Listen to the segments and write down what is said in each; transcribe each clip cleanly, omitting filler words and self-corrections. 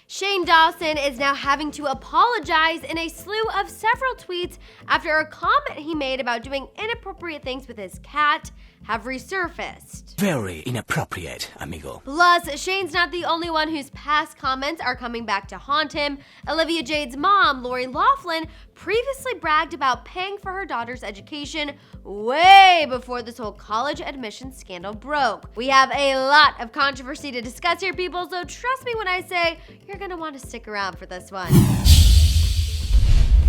Shane Dawson is now having to apologize in a slew of several tweets after a comment he made about doing inappropriate things with his cat have resurfaced. Very inappropriate, amigo. Plus, Shane's not the only one whose past comments are coming back to haunt him. Olivia Jade's mom, Lori Loughlin, previously bragged about paying for her daughter's education way before this whole college admissions scandal broke. We have a lot of controversy to discuss here, people, so trust me when I say you're gonna want to stick around for this one.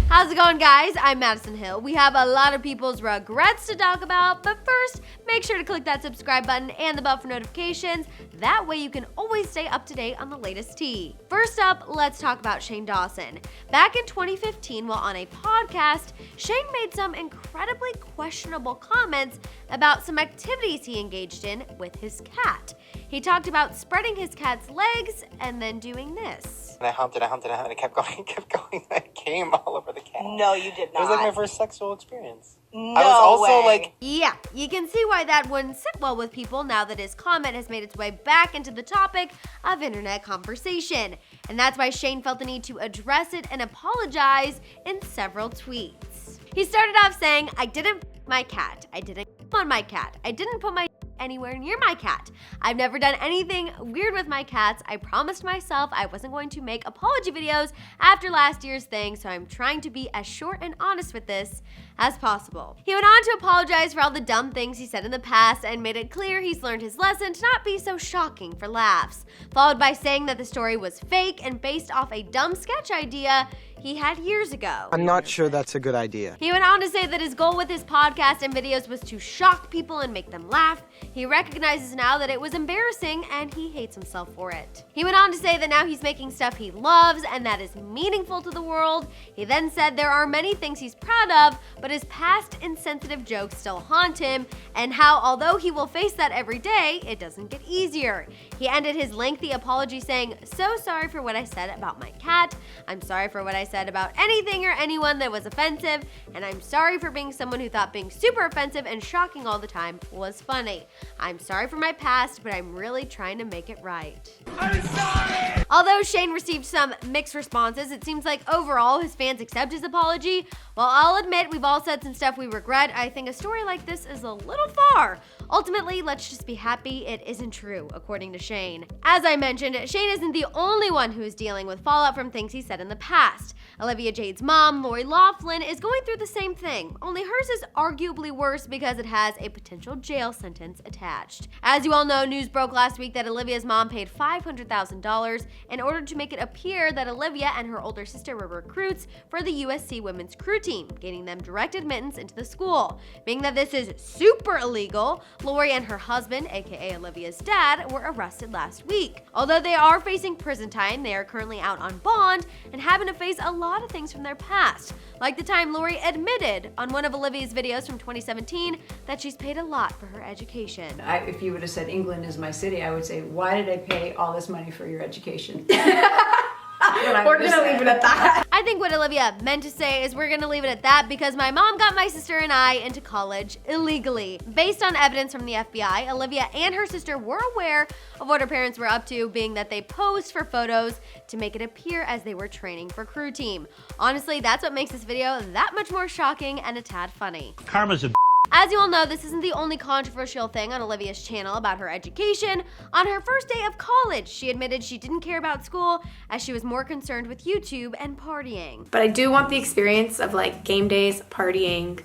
How's it going, guys? I'm Madison Hill. We have a lot of people's regrets to talk about, but first, make sure to click that subscribe button and the bell for notifications. That way you can always stay up to date on the latest tea. First up, let's talk about Shane Dawson. Back in 2015, while on a podcast, Shane made some incredibly questionable comments about some activities he engaged in with his cat. He talked about spreading his cat's legs and then doing this. And I humped it, and it kept going. I came all over the cat. No, you did not. It was like my first sexual experience. No I was also way. Yeah, you can see why that wouldn't sit well with people now that his comment has made its way back into the topic of internet conversation. And that's why Shane felt the need to address it and apologize in several tweets. He started off saying, "I didn't my cat. I didn't on my cat. I didn't put my anywhere near my cat. I've never done anything weird with my cats. I promised myself I wasn't going to make apology videos after last year's thing, so I'm trying to be as short and honest with this as possible." He went on to apologize for all the dumb things he said in the past and made it clear he's learned his lesson to not be so shocking for laughs, followed by saying that the story was fake and based off a dumb sketch idea he had years ago. I'm not sure that's a good idea. He went on to say that his goal with his podcast and videos was to shock people and make them laugh. He recognizes now that it was embarrassing and he hates himself for it. He went on to say that now he's making stuff he loves and that is meaningful to the world. He then said there are many things he's proud of, but his past insensitive jokes still haunt him, and how although he will face that every day, it doesn't get easier. He ended his lengthy apology saying, "So sorry for what I said about my cat. I'm sorry for what I said about anything or anyone that was offensive, and I'm sorry for being someone who thought being super offensive and shocking all the time was funny. I'm sorry for my past, but I'm really trying to make it right." I'm sorry! Although Shane received some mixed responses, it seems like overall his fans accept his apology. While I'll admit we've all said some stuff we regret, I think a story like this is a little far. Ultimately, let's just be happy it isn't true, according to Shane. As I mentioned, Shane isn't the only one who's dealing with fallout from things he said in the past. Olivia Jade's mom, Lori Loughlin, is going through the same thing, only hers is arguably worse because it has a potential jail sentence attached. As you all know, news broke last week that Olivia's mom paid $500,000 in order to make it appear that Olivia and her older sister were recruits for the USC women's crew team, gaining them direct admittance into the school. Being that this is super illegal, Lori and her husband, aka Olivia's dad, were arrested last week. Although they are facing prison time, they are currently out on bond and having to face a lot of things from their past, like the time Lori admitted on one of Olivia's videos from 2017 that she's paid a lot for her education. If you would have said England is my city, I would say, why did I pay all this money for your education? We're gonna leave it at that. I think what Olivia meant to say is we're gonna leave it at that because my mom got my sister and I into college illegally. Based on evidence from the FBI, Olivia and her sister were aware of what her parents were up to, being that they posed for photos to make it appear as they were training for crew team. Honestly, that's what makes this video that much more shocking and a tad funny. Karma's a As you all know, this isn't the only controversial thing on Olivia's channel about her education. On her first day of college, she admitted she didn't care about school as she was more concerned with YouTube and partying. But I do want the experience of like game days, partying.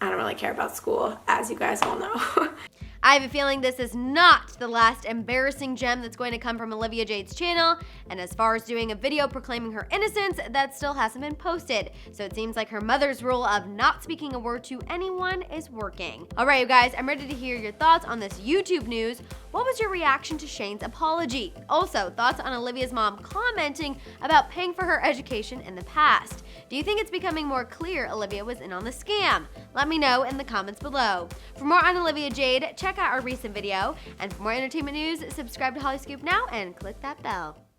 I don't really care about school, as you guys all know. I have a feeling this is not the last embarrassing gem that's going to come from Olivia Jade's channel, and as far as doing a video proclaiming her innocence, that still hasn't been posted. So it seems like her mother's rule of not speaking a word to anyone is working. Alright, you guys, I'm ready to hear your thoughts on this YouTube news. What was your reaction to Shane's apology? Also, thoughts on Olivia's mom commenting about paying for her education in the past. Do you think it's becoming more clear Olivia was in on the scam? Let me know in the comments below. For more on Olivia Jade, check out our recent video. And for more entertainment news, subscribe to Hollyscoop now and click that bell.